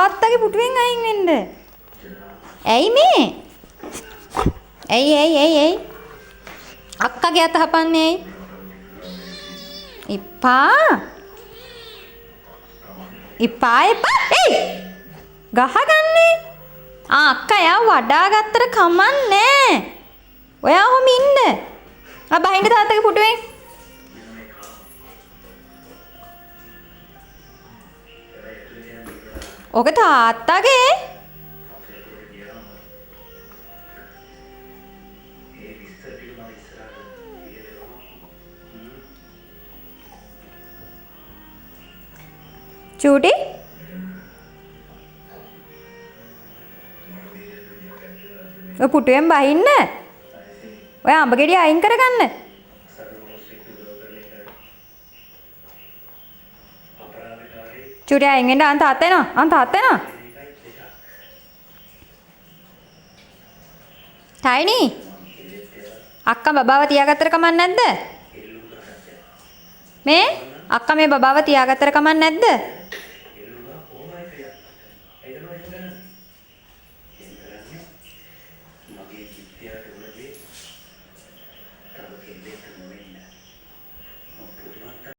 තාත්තගේ පුටුවෙන් අයින් වෙන්න. ඇයි මේ? ඇයි. අක්කගේ අත හපන්නේ ඇයි? ඉපා. එයි. ගහගන්නේ. අක්කා යා වඩා ගත්තට කමන්නේ. ඔයා ඔහොම ඉන්න. බහින්න තාත්තගේ පුටුවෙන්. ඔක තාත්තගේ. චූටි ඔය පුටුවෙන් බහින්න. ඔය අඹ ගෙඩිය අයින් කරගන්න. චූටි අයින් වෙන්න. අන් තාත්තා එනවා. ටයිනි අක්කා බබාව තියාගත්තට කමක් නැද්ද? මේ අක්කා මේ බබාව තියාගත්තට කමක් නැද්ද?